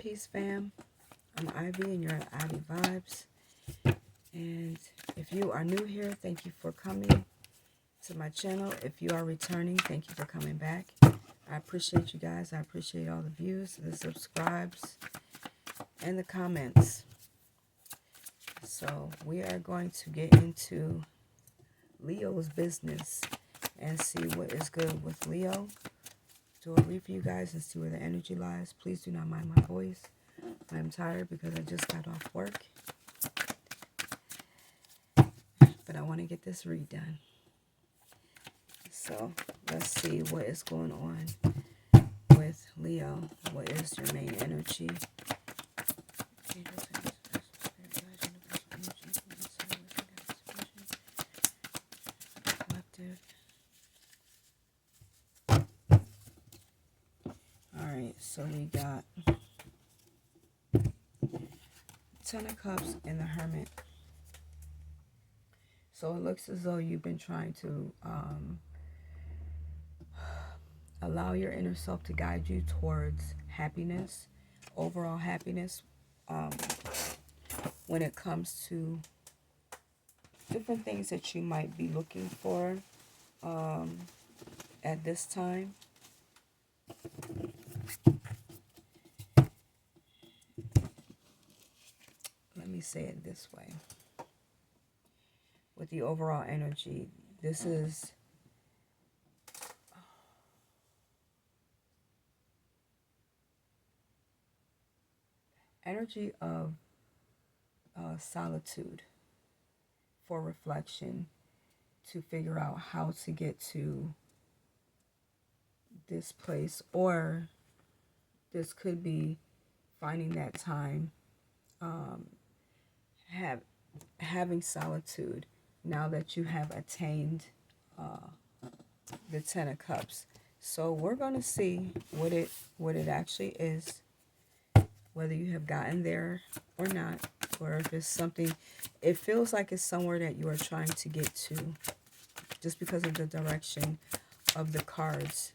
Peace fam. I'm Ivy and you're at Ivy Vibes. And if you are new here, thank you for coming to my channel. If you are returning, thank you for coming back. I appreciate you guys. I appreciate all the views, the subscribes, and the comments. So we are going to get into Leo's business and see what is good with Leo. Do a read for you guys and see where the energy lies. Please do not mind my voice. I'm tired because I just got off work. But I want to get this read done. So let's see what is going on with Leo. What is your main energy? Collective. Alright, so we got Ten of Cups and the Hermit. So it looks as though you've been trying to allow your inner self to guide you towards happiness, overall happiness, when it comes to different things that you might be looking for at this time. Let me say it this way. With the overall energy, this is energy of solitude for reflection, to figure out how to get to this place, or this could be finding that time, having solitude now that you have attained the Ten of Cups. So we're going to see what it actually is, whether you have gotten there or not, or if it's something, it feels like it's somewhere that you are trying to get to, just because of the direction of the cards.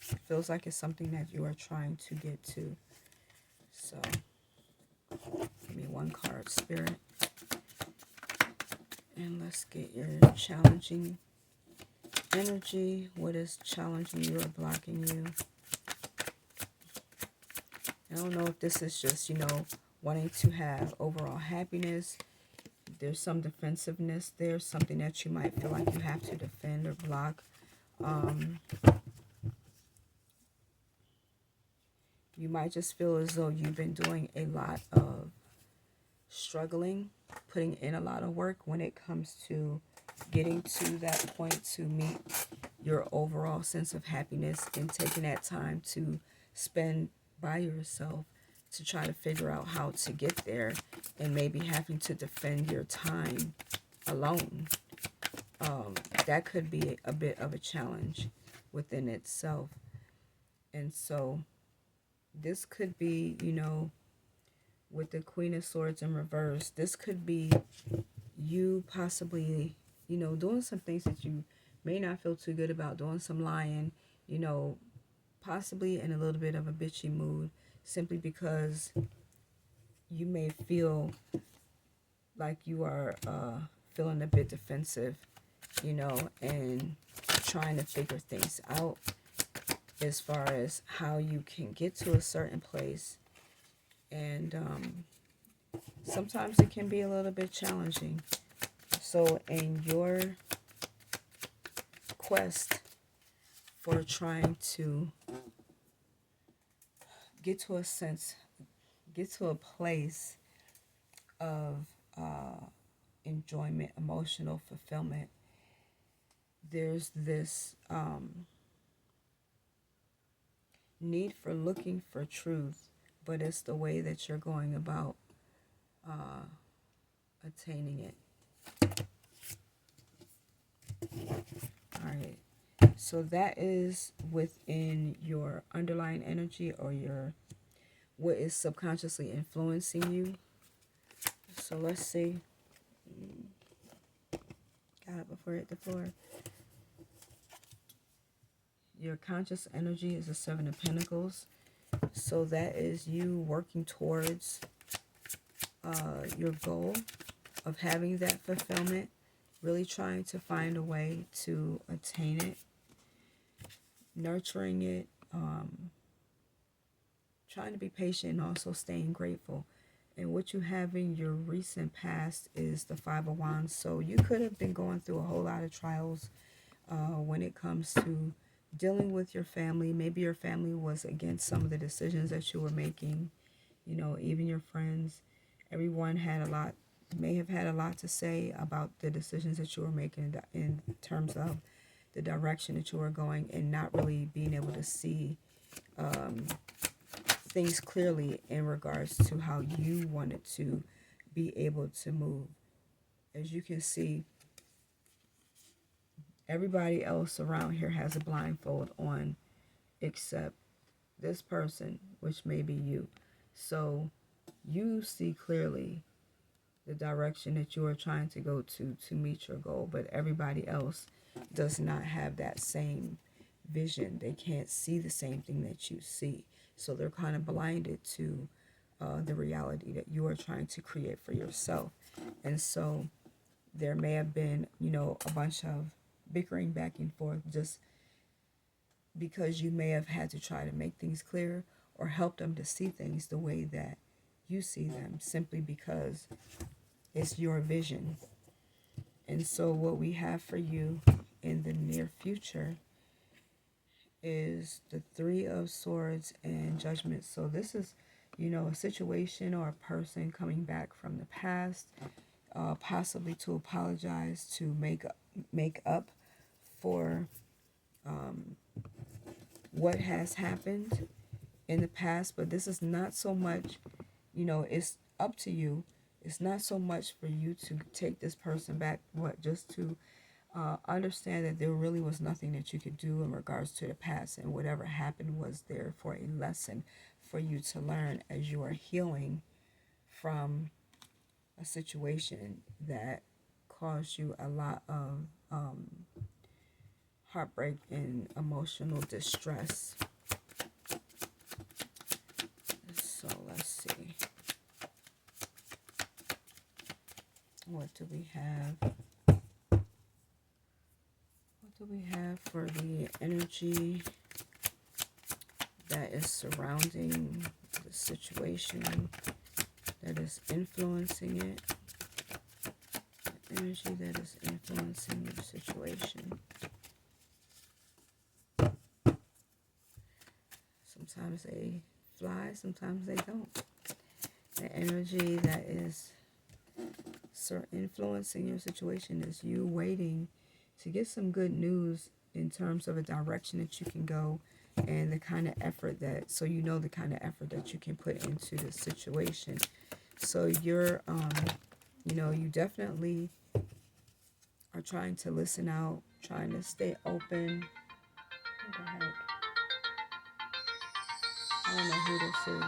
It feels like it's something that you are trying to get to. So, give me one card, Spirit. And let's get your challenging energy. What is challenging you or blocking you? I don't know if this is just, wanting to have overall happiness. There's some defensiveness there, something that you might feel like you have to defend or block. You might just feel as though you've been doing a lot of struggling, putting in a lot of work when it comes to getting to that point to meet your overall sense of happiness, and taking that time to spend by yourself to try to figure out how to get there, and maybe having to defend your time alone. That could be a bit of a challenge within itself. And so this could be, with the Queen of Swords in reverse, this could be you possibly, doing some things that you may not feel too good about, doing some lying, possibly in a little bit of a bitchy mood, simply because you may feel like you are feeling a bit defensive, and trying to figure things out as far as how you can get to a certain place. And sometimes it can be a little bit challenging. So in your quest for trying to get to a place of enjoyment, emotional fulfillment, there's this need for looking for truth, but it's the way that you're going about attaining it. All right. So that is within your underlying energy, or what is subconsciously influencing you. So let's see. Got it before it hit the floor. Your conscious energy is the Seven of Pentacles. So that is you working towards your goal of having that fulfillment, really trying to find a way to attain it, nurturing it, trying to be patient, and also staying grateful. And what you have in your recent past is the Five of Wands. So you could have been going through a whole lot of trials when it comes to dealing with your family. Maybe your family was against some of the decisions that you were making. You know, even your friends, everyone had a lot, may have had a lot to say about the decisions that you were making in terms of the direction that you were going, and not really being able to see things clearly in regards to how you wanted to be able to move. As you can see, everybody else around here has a blindfold on except this person, which may be you. So you see clearly the direction that you are trying to go to meet your goal, but everybody else does not have that same vision. They can't see the same thing that you see. So they're kind of blinded to the reality that you are trying to create for yourself. And so there may have been, you know, a bunch of bickering back and forth just because you may have had to try to make things clear or help them to see things the way that you see them, simply because it's your vision. And so what we have for you in the near future is the Three of Swords and Judgment. So this is, you know, a situation or a person coming back from the past, possibly to apologize, to make up for what has happened in the past. But this is not so much, you know, it's up to you. It's not so much for you to take this person back, what, just to understand that there really was nothing that you could do in regards to the past, and whatever happened was there for a lesson for you to learn as you are healing from a situation that caused you a lot of heartbreak and emotional distress. So let's see. What do we have? What do we have for the energy that is surrounding the situation, that is influencing it? The energy that is influencing the situation. Sometimes they fly, sometimes they don't. The energy that is influencing your situation is you waiting to get some good news in terms of a direction that you can go, and the kind of effort that, so you know the kind of effort that you can put into the situation. So you're, you know, you definitely are trying to listen out, trying to stay open. What the heck? I don't know who this is.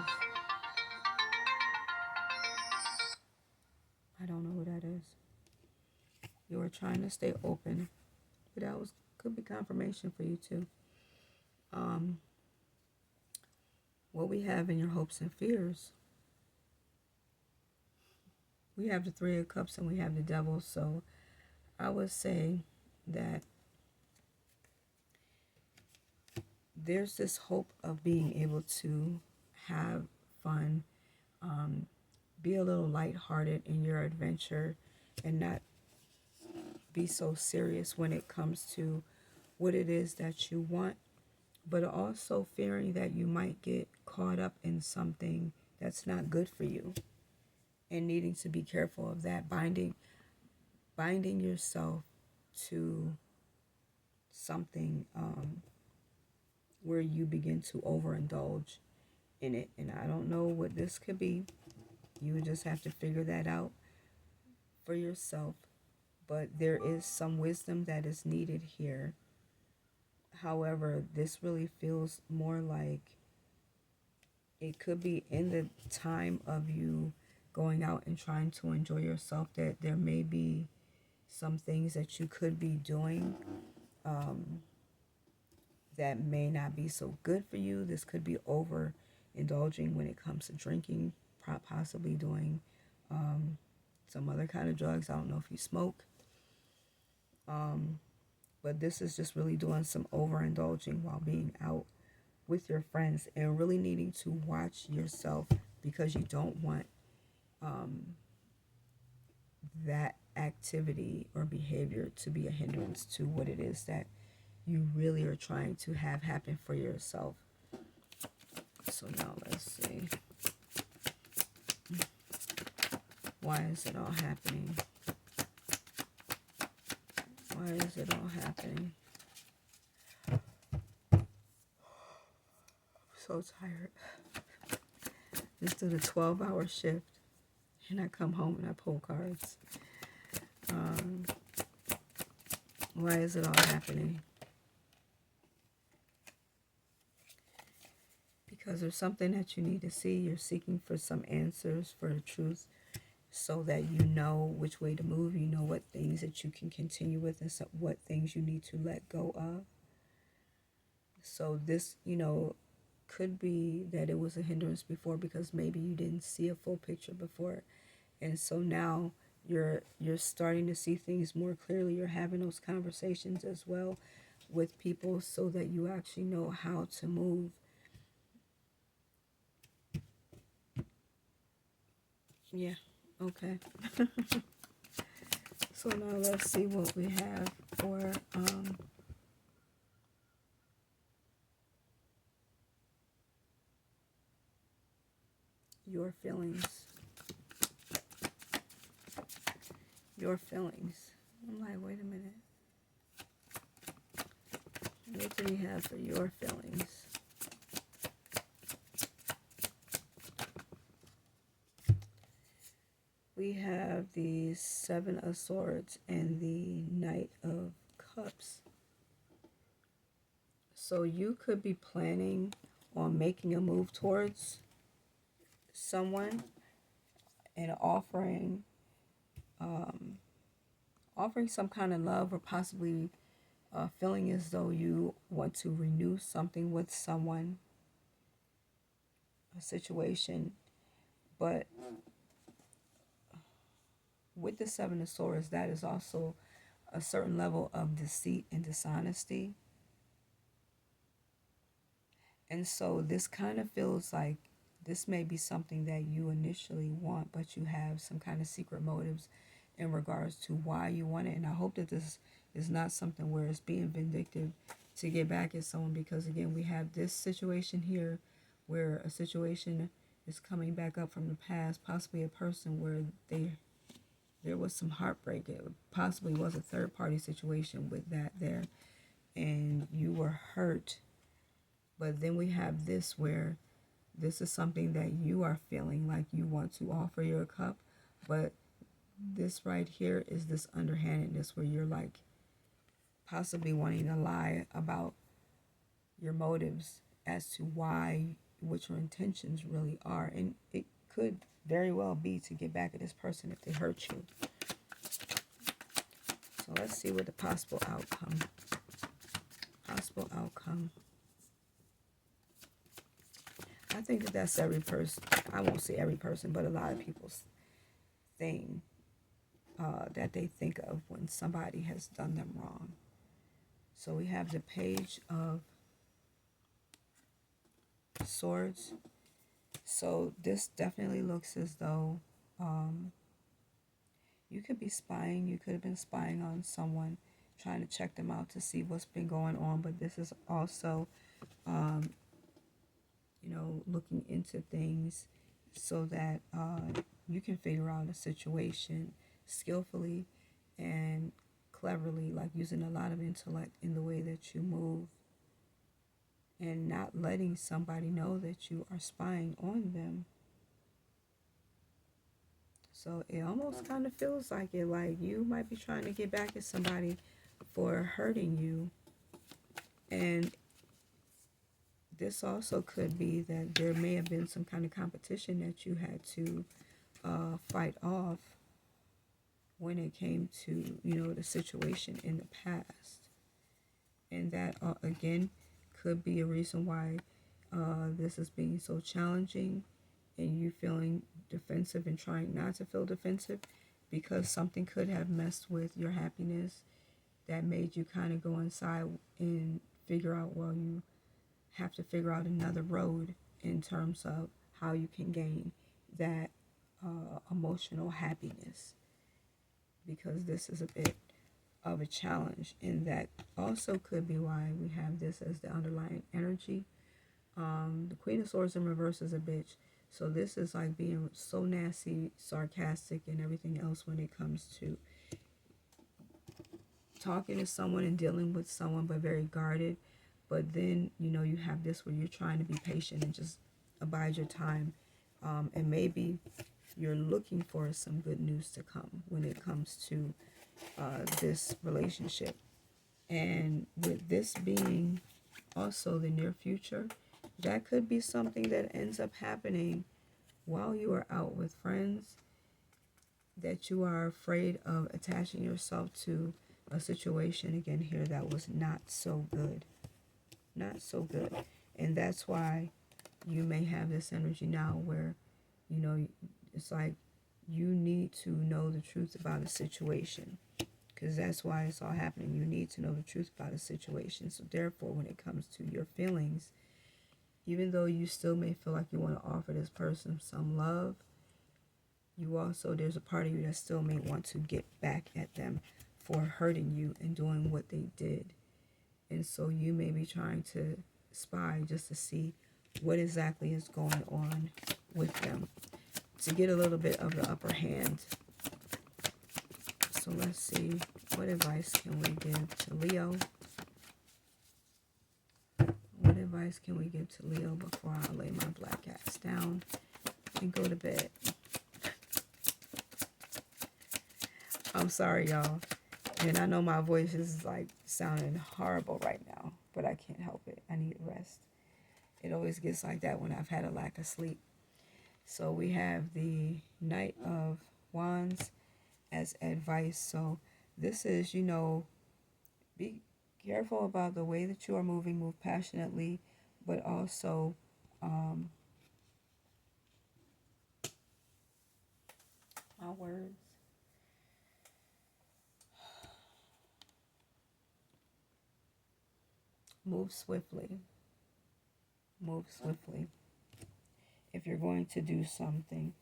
I don't know who that is. You are trying to stay open, but that was could be confirmation for you too. What we have in your hopes and fears, we have the Three of Cups and we have the Devil. So I would say that there's this hope of being able to have fun, be a little lighthearted in your adventure, and not be so serious when it comes to what it is that you want, but also fearing that you might get caught up in something that's not good for you, and needing to be careful of that, binding yourself to something where you begin to overindulge in it. And I don't know what this could be. You would just have to figure that out for yourself. But there is some wisdom that is needed here. However, this really feels more like it could be in the time of you going out and trying to enjoy yourself, that there may be some things that you could be doing that may not be so good for you. This could be over indulging when it comes to drinking, possibly doing some other kind of drugs. I don't know if you smoke. But this is just really doing some overindulging while being out with your friends and really needing to watch yourself because you don't want that activity or behavior to be a hindrance to what it is that you really are trying to have happen for yourself. So now let's see. Why is it all happening? Why is it all happening? I'm so tired. Just did a 12-hour shift. And I come home and I pull cards. Why is it all happening? Because there's something that you need to see. You're seeking for some answers, for the truth, so that you know which way to move. You know what things that you can continue with and what things you need to let go of. So this, could be that it was a hindrance before because maybe you didn't see a full picture before. And so now you're starting to see things more clearly. You're having those conversations as well with people so that you actually know how to move. Yeah, okay. So now let's see what we have for your feelings. Your feelings. I'm like, wait a minute. What do we have for your feelings? We have the Seven of Swords and the Knight of Cups. So you could be planning on making a move towards someone and offering some kind of love, or possibly feeling as though you want to renew something with someone, a situation. But with the Seven of Swords, that is also a certain level of deceit and dishonesty. And so this kind of feels like this may be something that you initially want, but you have some kind of secret motives in regards to why you want it. And I hope that this is not something where it's being vindictive to get back at someone, because again, we have this situation here where a situation is coming back up from the past, possibly a person where there was some heartbreak. It possibly was a third party situation with that there, and you were hurt. But then we have this where this is something that you are feeling like you want to offer your cup, but this right here is this underhandedness where you're like possibly wanting to lie about your motives as to why, what your intentions really are. And it could very well be to get back at this person if they hurt you. So let's see what the possible outcome. I think that that's every person. I won't say every person, but a lot of people's thing that they think of when somebody has done them wrong. So we have the Page of Swords. So this definitely looks as though you could be spying. You could have been spying on someone, trying to check them out to see what's been going on. But this is also, looking into things so that you can figure out a situation skillfully and cleverly, like using a lot of intellect in the way that you move and not letting somebody know that you are spying on them. So it almost kind of feels like it, like you might be trying to get back at somebody for hurting you. And this also could be that there may have been some kind of competition that you had to fight off when it came to, the situation in the past. And that, again, could be a reason why this is being so challenging and you feeling defensive and trying not to feel defensive because something could have messed with your happiness that made you kind of go inside and figure out, well, you have to figure out another road in terms of how you can gain that emotional happiness, because this is a bit of a challenge, and that also could be why we have this as the underlying energy. The Queen of Swords in reverse is a bitch, so this is like being so nasty, sarcastic, and everything else when it comes to talking to someone and dealing with someone, but very guarded. But then, you know, you have this where you're trying to be patient and just abide your time. And maybe you're looking for some good news to come when it comes to this relationship. And with this being also the near future, that could be something that ends up happening while you are out with friends, that you are afraid of attaching yourself to a situation again here that was not so good. Not so good. And that's why you may have this energy now where, you know, it's like you need to know the truth about a situation, because that's why it's all happening. You need to know the truth about a situation. So therefore, when it comes to your feelings, even though you still may feel like you want to offer this person some love, you also, there's a part of you that still may want to get back at them for hurting you and doing what they did. And so you may be trying to spy just to see what exactly is going on with them to get a little bit of the upper hand. So let's see, what advice can we give to Leo? What advice can we give to Leo before I lay my black axe down and go to bed? I'm sorry, y'all. And I know my voice is like sounding horrible right now, but I can't help it. I need rest. It always gets like that when I've had a lack of sleep. So we have the Knight of Wands as advice. So this is, you know, be careful about the way that you are moving. Move passionately, but also my words. Move swiftly. Move swiftly. If you're going to do something,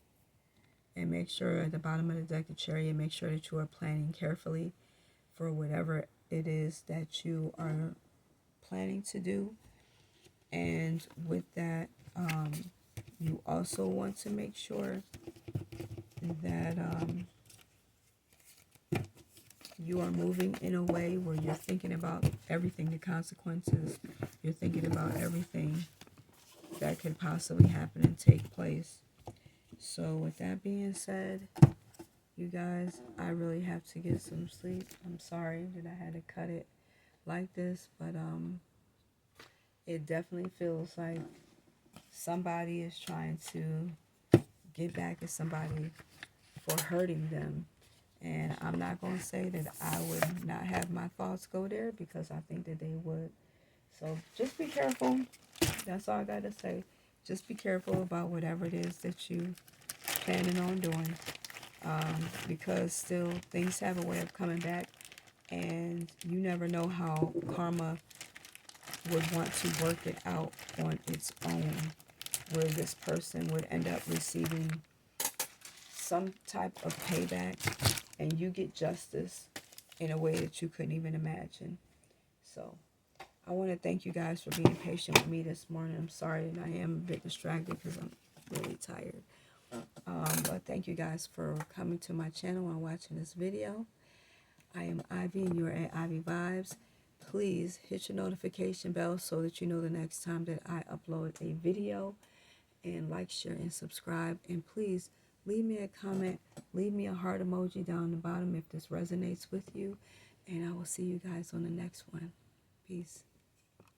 and make sure at the bottom of the deck, the Chariot, make sure that you are planning carefully for whatever it is that you are planning to do. And with that, you also want to make sure that you are moving in a way where you're thinking about everything, the consequences. You're thinking about everything that could possibly happen and take place. So with that being said, you guys, I really have to get some sleep. I'm sorry that I had to cut it like this, but it definitely feels like somebody is trying to get back at somebody for hurting them. And I'm not going to say that I would not have my thoughts go there, because I think that they would. So just be careful. That's all I got to say. Just be careful about whatever it is that you planning on doing. Because still things have a way of coming back, and you never know how karma would want to work it out on its own, where this person would end up receiving some type of payback and you get justice in a way that you couldn't even imagine. So I want to thank you guys for being patient with me this morning. I'm sorry that I am a bit distracted because I'm really tired. But thank you guys for coming to my channel and watching this video. I am Ivy and you are at Ivy Vibes. Please hit your notification bell so that you know the next time that I upload a video. And like, share, and subscribe. And please leave me a comment. Leave me a heart emoji down the bottom if this resonates with you. And I will see you guys on the next one. Peace.